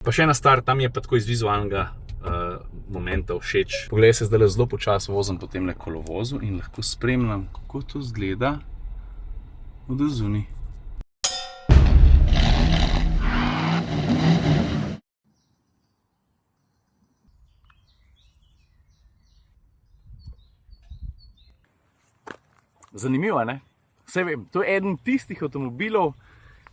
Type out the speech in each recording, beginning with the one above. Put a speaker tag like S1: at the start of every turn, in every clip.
S1: Pa še ena stvar, tam je pa tako iz vizualnega momenta všeč. Poglej, se zdaj zelo počasi vozim po temle kolovozu in lahko spremljam, kako to izgleda od zunaj. Zanimivo, ne? Saj vem, to je eden tistih avtomobilov,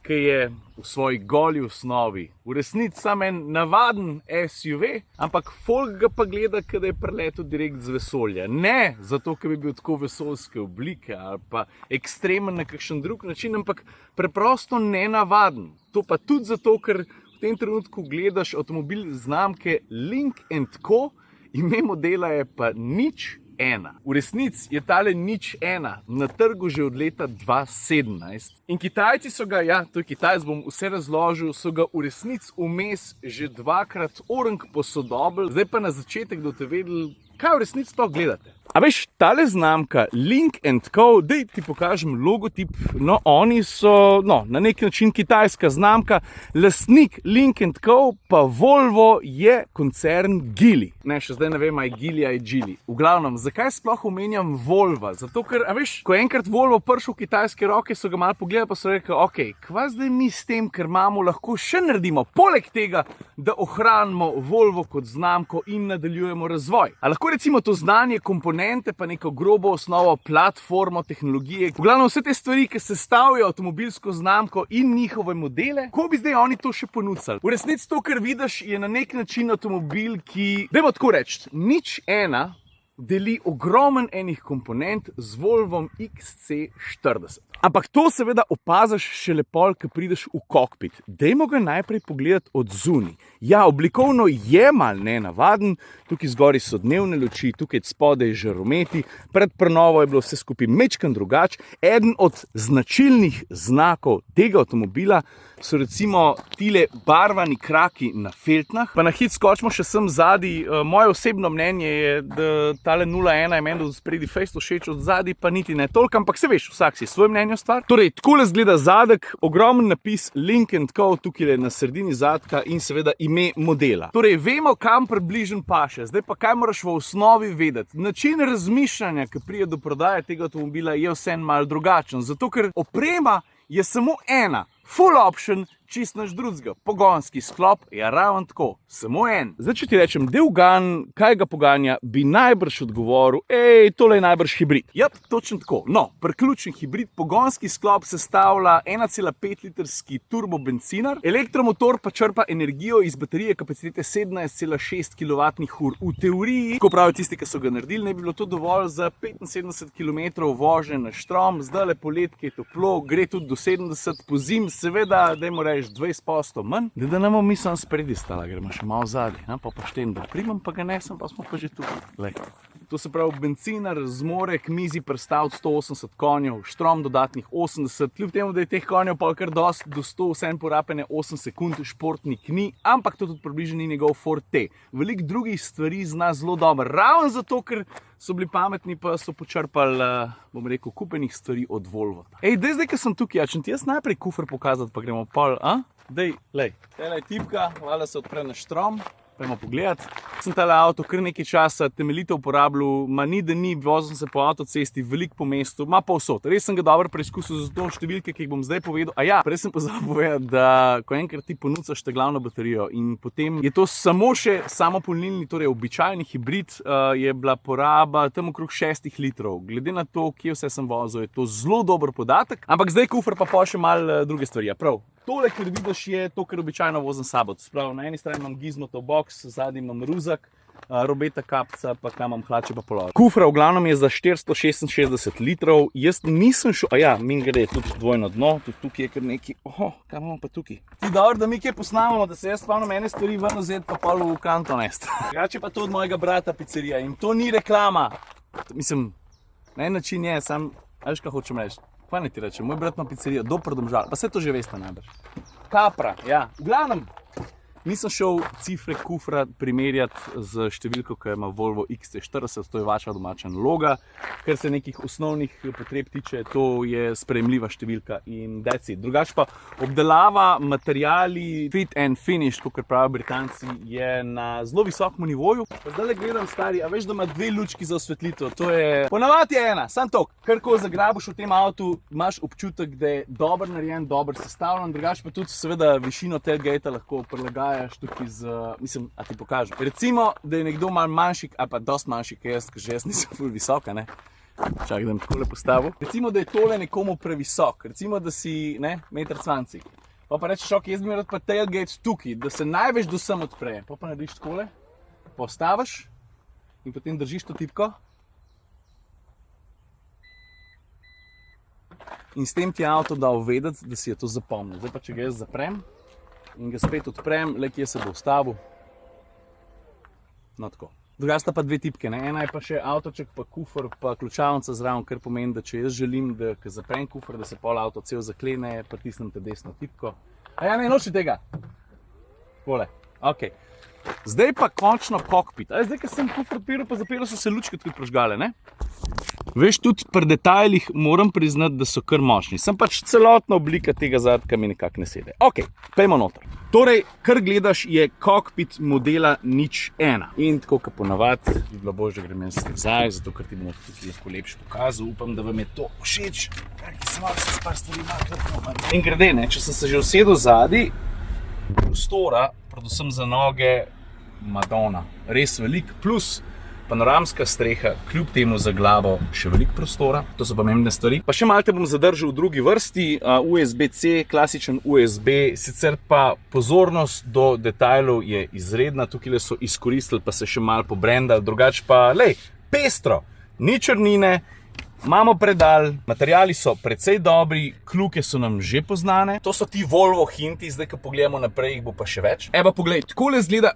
S1: ki je v svoji goli osnovi v resnici samo en navaden SUV, ampak folk ga pa gleda, kot da je preletel direkt z vesolja. Ne zato, ker bi bil tako vesoljske oblike ali pa ekstremen na kakšen drug način, ampak preprosto nenavaden. To pa tudi zato, ker v tem trenutku gledaš avtomobil znamke Lynk & Co, ime modela je pa 01. V resnici je tale 01 na trgu že od leta 2017 in Kitajci so ga, ja, to je Kitajc, bom vse razložil, so ga v resnici vmes že dvakrat orang posodobili, zdaj pa na začetek, da boste vedeli, kaj v resnici sploh gledate. A veš, tale znamka Lynk & Co, daj ti pokažem logotip, no oni so, na nek način kitajska znamka, lastnik Lynk & Co pa Volvo je koncern Geely. Ne, še zdaj ne vem, aj Geely, aj Geely. V glavnem, zakaj sploh omenjam Volva? Zato, ker, a veš, ko je enkrat Volvo prišel v kitajske roke, so ga malo pogledali, pa so rekli, ok, kva zdaj mi s tem, ker imamo, lahko še naredimo, poleg tega, da ohranimo Volvo kot znamko in nadaljujemo razvoj. A lahko recimo to znanje, komponente, pa neko grobo osnovo, platformo, tehnologije, v glavnem vse te stvari, ki sestavljajo avtomobilsko znamko in njihove modele, ko bi zdaj oni to še ponudili? V resnici to, kar vidiš, je na nek način avtomobil, ki, dajmo tako reči, 01 deli ogromen enih komponent z Volvom XC40. Ampak to seveda opaziš šele pol, ko prideš v kokpit. Dajmo ga najprej pogledati od zunaj. Ja, oblikovno je mal nenavaden, tukaj zgori so dnevne luči, tukaj spodaj žarometi, pred prenovo je bilo vse skupaj mečkan drugač. Eden od značilnih znakov tega avtomobila so recimo tile barvani kraki na feltnah. Pa na hit skočimo še sem zadaj. Moje osebno mnenje je, da tale 01 je meni od spredi fejst všeč, od zadaj pa niti ne toliko, ampak se veš, vsak si svoj mnenje stvar. Torej, takole zgleda zadek, ogromen napis Lynk & Co, tukaj je na sredini zadka in seveda ime modela. Torej, vemo, kam približen paše. Zdaj pa kaj moraš v osnovi vedeti? Način razmišljanja, ki pride do prodaje tega avtomobila, je vseeno malo drugačen, zato ker oprema je samo ena. Full option, čist naš drugega. Pogonski sklop je ravno tako, samo en. Zdaj, če ti rečem, Devgan, kaj ga poganja, bi najbrž odgovoril, tole je najbrž hibrid. Jap, točno tako. No, priključen hibrid, pogonski sklop sestavlja 1,5 litrski turbobencinar, elektromotor pa črpa energijo iz baterije kapacitete 17,6 kWh. V teoriji, ko pravijo tisti, ki so ga naredili, ne bi bilo to dovolj za 75 km vožnje na štrom, zdaj le poletke je toplo, gre tudi do 70, pozim seveda, dajmo reči 20% manj, da ne bomo mi sam spredi stala, gremo še malo zadnji, pa poštem, da primem, pa ga nesem, pa smo pa že tukaj. To se pravi, bencinar zmore k mizi predstaviti 180 konjev, štrom dodatnih 80, kljub temu, da je teh konjev pa kar dosti, do 100 vsem porabljene 8 sekund, športnik ni, ampak to tudi približno ni njegov forte. Veliko drugih stvari zna zelo dobro, ravno zato, ker so bili pametni, pa so počrpali, bom rekel, kupenih stvari od Volvo. Zdaj, ko sem tukaj, če ti jaz najprej kufer pokazati, pa gremo pol, Tele je tipka, hvala se odpre na štrom. Pojmo pogledat. Sem tale avto kar nekaj časa temeljito uporabljal, ni da ni, vozil se po avtocesti, veliko po mestu, ima pa vsot. Res sem ga dobro preizkusil, zato številke, ki jih bom zdaj povedal. Prej sem pozabil povedati, da ko enkrat ti ponucaš te glavno baterijo in potem je to samo še samopolnilni, torej običajni hibrid, je bila poraba tam okrog 6 litrov. Glede na to, kje vse sem vozil, je to zelo dober podatek, ampak zdaj kufer pa še malo druge stvari. Prav. Tole, kar vidiš, je to, kar običajno vozim s sabo. Sprav, na eni strani imam gizmoto box, zadnji imam ruzak, robeta kapca, pa kam imam hlače pa položaj. Kufra v glavnem je za 466 litrov. Jaz nisem šel, mimogrede je tudi dvojno dno, tudi tukaj je kar neki, kaj imamo pa tukaj? Ti dobro, da mi kje posnamamo, da se jaz spavno mene stvari ven vzeti, pa pol v kanto nest. Drugače pa to od mojega brata pizzerija in to ni reklama. Mislim, na en način je, sam, veš kaj hočem reči. Kaj ne ti rečem, moj brat ima pizzerijo, Dober Domžal, pa vse to že veste najbrž. Capra, v glavnem, Nisem šel cifre kufra primerjati z številko, ki ima Volvo XC40, to je vaša domača naloga. Kar se nekih osnovnih potreb tiče, to je sprejemljiva številka in that's it. Drugače pa obdelava, materiali, fit and finish, kot pravijo Britanci, je na zelo visokem nivoju. Pa zdaj gledam, stari, a veš, da ima dve lučki za osvetlitev, to je ponavadi je ena, samo to, kar ko zagrabiš v tem avtu, imaš občutek, da je dobro narejen, dobro sestavljen, drugače pa tudi seveda višino tailgate lahko prilagajaš tukaj z, mislim, a ti pokažem. Recimo, da je nekdo malo manjši, ali pa dosti manjši, ker jaz nisem ful visoka, ne. Čakaj, da bom takole postavil. Recimo, da je tole nekomu previsok, recimo, da si, ne, 1,20 m. Pa rečeš, ok, jaz bi imel pa tailgate tukaj, da se največ do sem odpre. Pa narediš takole, postaviš in potem držiš to tipko. In s tem ti je avto dal vedeti, da si je to zapomnil. Zdaj pa, če ga jaz zaprem in ga spet odprem, le kje se bo ustavil. No tako. Druga sta pa dve tipke, ne? Ena je pa še avtoček, pa kufr, pa ključavnica zraven, kar pomeni, da če jaz želim, da ko zaprem kufr, da se pol avto cel zaklene, pritisnem te desno tipko. A ja, ne, noči tega. Tole, ok. Zdaj pa končno kokpit. Zdaj, ko sem kufr odpiral, pa zapiral, so se lučke tudi prožgale, ne? Veš, tudi pri detajlih moram priznati, da so kar močni. Sem pač celotna oblika tega zadka mi nekako ne sede. Ok, pejmo noter. Torej, kar gledaš, je kokpit modela 01. In tako, kot ponavadi, bi bilo bolje, da grem jaz nazaj, zato ker ti bomo tudi lahko lepše pokazal. Upam, da vam je to všeč. Sem malo se s par stvari maknil. In grede, ne, če sem se že usedel zadaj, prostora, predvsem za noge, Madonna. Res velik, plus panoramska streha, kljub temu za glavo še veliko prostora, to so pomembne stvari. Pa še malo te bom zadržal v drugi vrsti, USB-C, klasičen USB, sicer pa pozornost do detajlov je izredna, tukaj so izkoristili, pa se še malo pobrendali, drugače pa, lej, pestro, ni črnine, imamo predal, materiali so precej dobri, kljuke so nam že poznane, to so ti Volvo hinti, zdaj, ko pogledamo naprej, jih bo pa še več. Evo, poglej, takole zgleda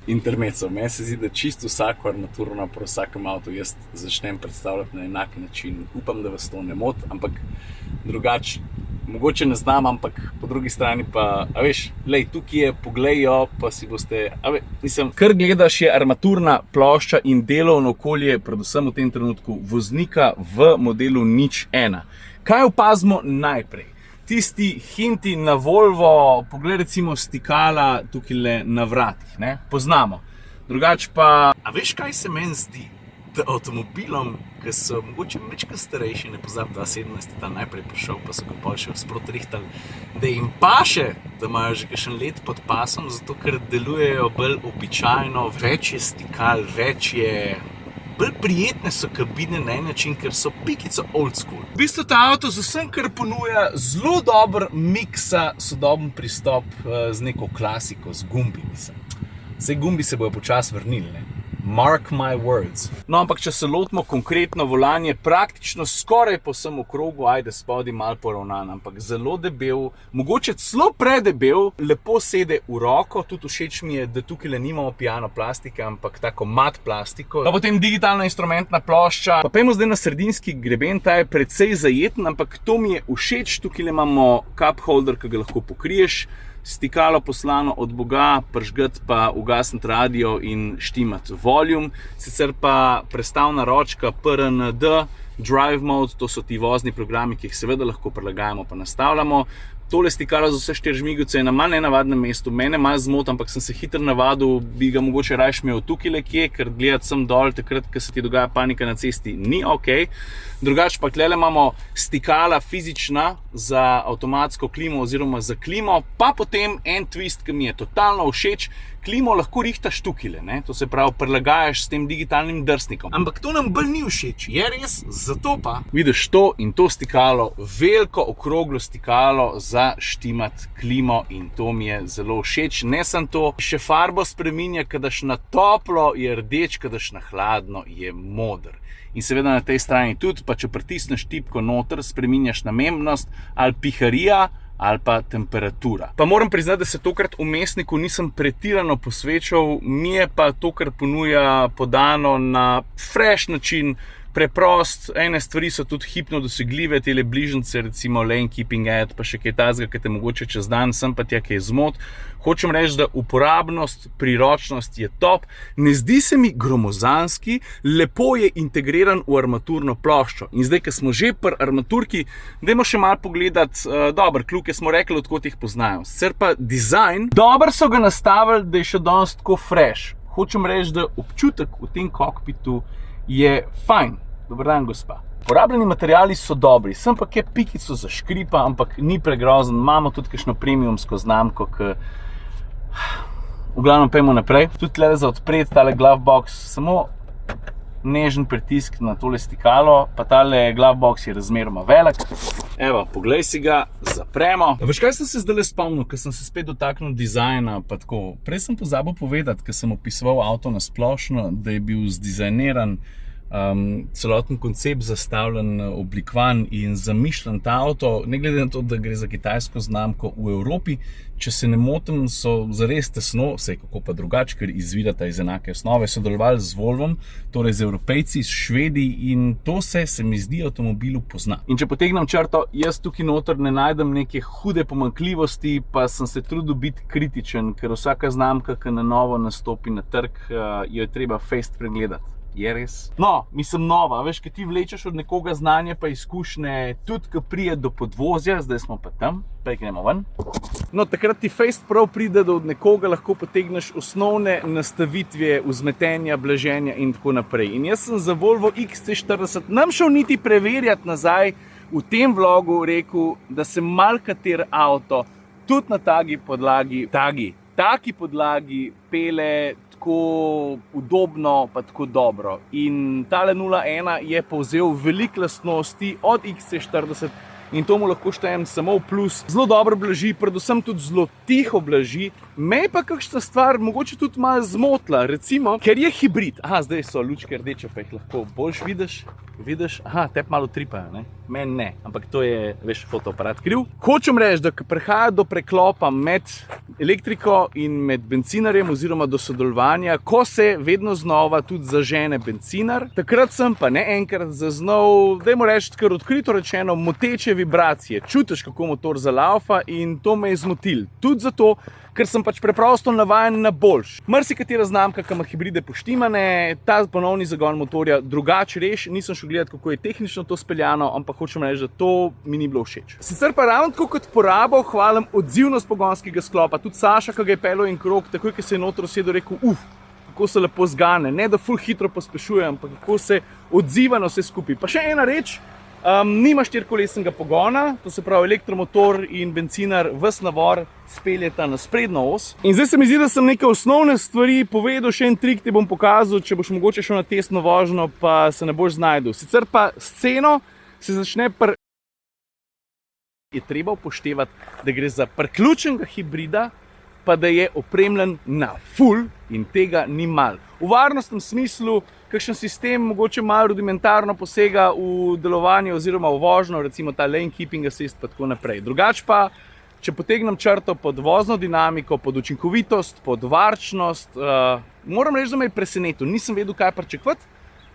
S1: intermezzo. Meni se zdi, da čisto vsako armaturno pri vsakem avtu jaz začnem predstavljati na enak način. Upam, da vas to ne moti, ampak drugače, mogoče ne znam, ampak po drugi strani pa, a veš, lej, tukaj je, poglejo, pa si boste, mislim, kar gledaš je armaturna plošča in delovno okolje, predvsem v tem trenutku, voznika v modelu 01. Kaj opazimo najprej? Tisti hinti na Volvo, pogled recimo stikala tukaj na vratih, ne, poznamo. Drugače pa, a veš, kaj se meni zdi, da avtomobilom, ki so mogoče večkrat starejši, ne pozab 2017 je tam najprej prišel, pa so ga pol še sproti rihtali, da jim paše, da imajo že kakšen let pod pasom, zato ker delujejo bolj običajno, več je stikal, več je... Bolj prijetne so kabine na en način, ker so pikico old school. V bistvu ta avto z vsem, kar ponuja, zelo dober miksa, sodoben pristop z neko klasiko, z gumbi, mislim. Zdaj gumbi se bojo počasi vrnili, ne? Mark my words. No, ampak če se lotimo konkretno, volan je praktično skoraj po vsem okrogu, ajde spodaj malo poravnan, ampak zelo debel, mogoče celo predebel, lepo sede v roko, tudi všeč mi je, da tukaj nimamo piano plastike, ampak tako mat plastiko. Pa potem digitalna instrumentna plošča. Pa pojmo zdaj na sredinski greben, ta je precej zajeten, ampak to mi je všeč, tukaj imamo cup holder, ki ga lahko pokriješ, stikalo poslano od Boga, pržgat pa ugasniti radio in štimati volume, sicer pa prestavna ročka PRND, Drive Mode, to so ti vozni programi, ki jih seveda lahko prilagajamo pa nastavljamo. Tole stikalo za vse 4 žmigavce je na malo nenavadnem mestu, mene malo zmot, ampak sem se hitro navadil, bi ga mogoče rajš imel tukaj lekje, ker gledati sem dol, takrat, ko se ti dogaja panika na cesti, ni ok. Drugače pa tlele imamo stikala fizična za avtomatsko klimo oziroma za klimo, pa potem en twist, ki mi je totalno všeč, klimo lahko rihtaš tukaj, ne? To se pravi, prilagajaš s tem digitalnim drsnikom. Ampak to nam bolj ni všeč, je res, zato pa vidiš to in to stikalo, veliko okroglo stikalo za štimat klimo in to mi je zelo všeč. Ne sem to, še farbo spreminja, kadaš na toplo je rdeč, kadaš na hladno je moder. In seveda na tej strani tudi, pa če pritisneš tipko noter, spreminjaš namembnost ali piharija ali pa temperatura. Pa moram priznati, da se tokrat vmesniku nisem pretirano posvečal, mi je pa to, kar ponuja podano na fresh način, preprost, ene stvari so tudi hipno dosegljive, tele bližnjice, recimo lane keeping ad, pa še kaj tazga, ki te mogoče čez dan sem pa tja kaj zmot. Hočem reči, da uporabnost, priročnost je top, ne zdi se mi gromozanski, lepo je integriran v armaturno ploščo. In zdaj, ko smo že pri armaturki, dajmo še malo pogledati, dobro, kljuke smo rekli, odkot jih poznajo. Sicer pa dizajn, dobro so ga nastavili, da je še danes tako fresh. Hočem reči, da občutek v tem kokpitu je fajn. Dober dan, gospa. Porabljeni materiali so dobri, sem pa kaj pikico za škripa, ampak ni pregrozen. Imamo tudi kakšno premiumsko znamko, ki... V glavnem pejmo naprej. Tudi tle za odpreti tale glovebox, samo nežen pritisk na tole stikalo, pa tale glovebox je razmeroma velik. Evo, poglej si ga, zapremo. Veš, kaj sem se zdaj spomnil, ko sem se spet dotaknil dizajna, pa tako. Prej sem pozabil povedati, ko sem opisoval avto na splošno, da je bil zdizajniran celoten koncept zastavljen, oblikovan in zamišljen ta avto, ne glede na to, da gre za kitajsko znamko v Evropi, če se ne motim, so zares tesno, saj kako pa drugače, ker izvirata iz enake osnove, sodelovali z Volvom, torej z Evropejci, s Švedi in to se mi zdi avtomobilu pozna. In če potegnem črto, jaz tukaj noter ne najdem neke hude pomanjkljivosti, pa sem se trudil biti kritičen, ker vsaka znamka, ki na novo nastopi na trg, jo je treba fejst pregledati. Je res? No, mislim nova, veš, ki ti vlečeš od nekoga znanje pa izkušnje, tudi ko prije do podvozja, zdaj smo pa tam, pa gremo ven. No, takrat ti fejst prav pride, da od nekoga lahko potegneš osnovne nastavitve vzmetenja, blaženja in tako naprej. In jaz sem za Volvo XC40 nam šel niti preverjati nazaj v tem vlogu rekel, da se malkater avto tudi na taki podlagi pele tako udobno, pa tako dobro. In tale 01 je povzel veliko lastnosti od XC40 in to mu lahko štejem samo v plus. Zelo dobro blaži, predvsem tudi zelo tiho blaži. Me pa kakšna stvar mogoče tudi malo zmotila, recimo, ker je hibrid. Aha, zdaj so lučke rdeče, pa jih lahko boljš vidiš. Aha, te malo tripajo, ne? Meni ne, ampak to je, veš, fotoaparat kriv. Hočem reči, da prihaja do preklopa med elektriko in med bencinarjem oziroma do sodelovanja, ko se vedno znova tudi zažene bencinar. Takrat sem pa ne enkrat zaznal, dajmo reči, kar odkrito rečeno, moteče vibracije. Čutiš, kako motor zalaufa in to me je zmotil. Tudi zato, ker sem pač preprosto navajen na boljš. Marsikatera znamka, ki ima hibride poštimane, ta ponovni zagon motorja drugače reši. Nisem šel gledati, kako je tehnično to speljano, ampak hočem reči, da to mi ni bilo všeč. Sicer pa ravno tako kot porabo hvalim odzivnost pogonskega sklopa. Tudi Saša, ki ga je peljal in krog, takoj, ko se je noter usedel, rekel, kako se lepo zgane. Ne, da ful hitro pospešuje, ampak kako se odziva na vse skupaj. Pa še ena reč, nima štirikolesnega pogona, to se pravi elektromotor in bencinar ves navor speljeta na sprednjo os. In zdaj se mi zdi, da sem neke osnovne stvari povedal, še en trik ti bom pokazal, če boš mogoče šel na testno vožnjo, pa se ne boš znajdel. Sicer pa sceno se začne je treba upoštevati, da gre za priključenega hibrida, pa da je opremljen na full in tega ni malo. V varnostnem smislu, kakšen sistem mogoče malo rudimentarno posega v delovanje oziroma v vožnjo, recimo ta lane keeping assist pa tako naprej. Drugače pa, če potegnem črto pod vozno dinamiko, pod učinkovitost, pod varčnost, moram reči, da me je presenetil. Nisem vedel, kaj pričakovati,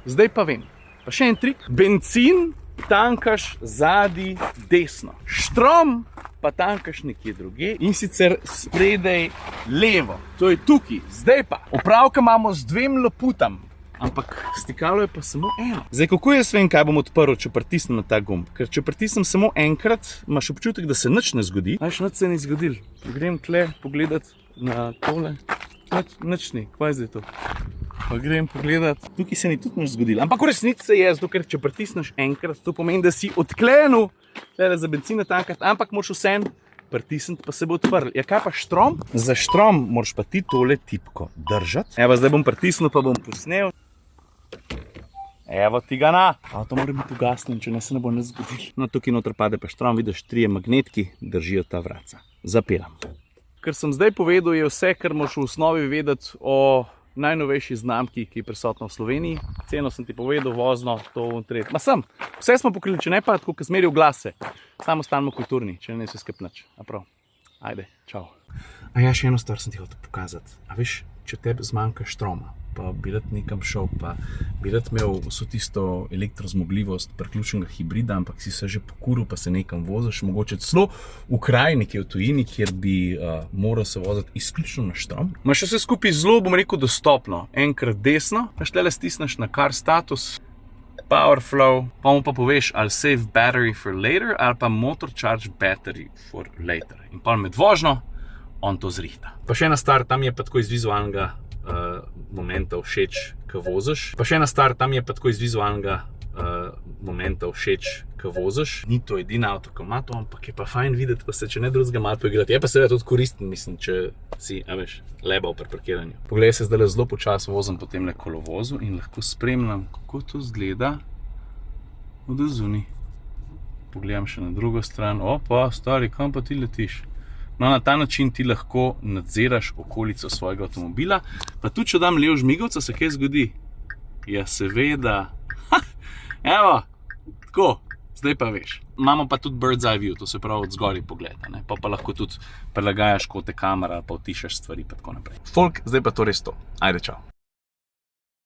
S1: zdaj pa vem. Pa še en trik, bencin tankaš zadaj desno, štrom pa tankaš nekje druge in sicer spredaj levo. To je tukaj, zdaj pa. Opravka imamo z dvem loputam, ampak stikalo je pa samo eno. Zdaj, kako jaz vem, kaj bom odprl, če pritisnem na ta gumb? Ker če pritisnem samo enkrat, imaš občutek, da se nič ne zgodi. Nič se ni zgodil. Grem tle pogledat na tole. Nič ni, kaj je zdaj to? Pa grem pogledat, tukaj se ni tudi nič zgodilo. Ampak v resnici se je, zato ker če pritisneš enkrat, to pomeni, da si odklenil za bencina tankati, ampak moraš vsem pritisniti, pa se bo odprl. Ja, kaj pa štrom? Za štrom moraš pa ti tole tipko držati. Evo, zdaj bom pritisnil, pa bom posnel. Evo ti ga na. Avto mora biti ugasnjen, če ne se ne bo nič zgodilo. No, tukaj noter pade pa štrom, vidiš, 3 magnetki držijo ta vratca. Zapiram. Kar sem zdaj povedal, je vse, kar moraš v osnovi vedeti o najnovejši znamki, ki je prisotna v Sloveniji. Ceno sem ti povedal, vozno, to in tret. Ma sem, vse smo pokrili, če ne pa tako, ko smeri v glase. Samo stanemo kulturni, če ne se skepnač. A prav. Ajde, čau. A ja, še eno stvar sem ti hotel pokazati. A veš, če tebi zmanjka štroma, pa bi rad nekam šel, pa bi rad imel vso tisto elektrozmogljivost priključenega hibrida, ampak si se že pokuril, pa se nekam voziš, mogoče celo v kraj nekje v tujini, kjer bi moral se voziti izključno na štrom. Imaš vse skupaj zelo, bom rekel, dostopno. Enkrat desno, pa štele stisneš na car status, power flow, pa mu pa poveš ali save battery for later ali pa motor charge battery for later. In pa med vožnjo on to zrihta. Pa še ena stvar, tam je pa tako iz vizualnega momenta všeč, ko voziš. Ni to edina avto, ko ima to, ampak je pa fajn videti, pa se če ne drugega malo poigrati. Je pa seveda tudi koristen, mislim, če si, lebal pri parkiranju. Poglej, se zdaj zelo počas vozim po temle kolovozu in lahko spremljam, kako to izgleda od zunaj. Pogledam še na drugo stran. Opa, stari, kam pa ti letiš? No, na ta način ti lahko nadziraš okolico svojega avtomobila, pa tudi, če dam levo žmigovca, se kaj zgodi? Ja, seveda. Evo, tako, zdaj pa veš. Imamo pa tudi bird's eye view, to se pravi od zgoraj pogleda, ne? Pa lahko tudi prilagajaš kote kamera, pa utišaš stvari, pa tako naprej. Folk, zdaj pa to res to. Ajde, čau.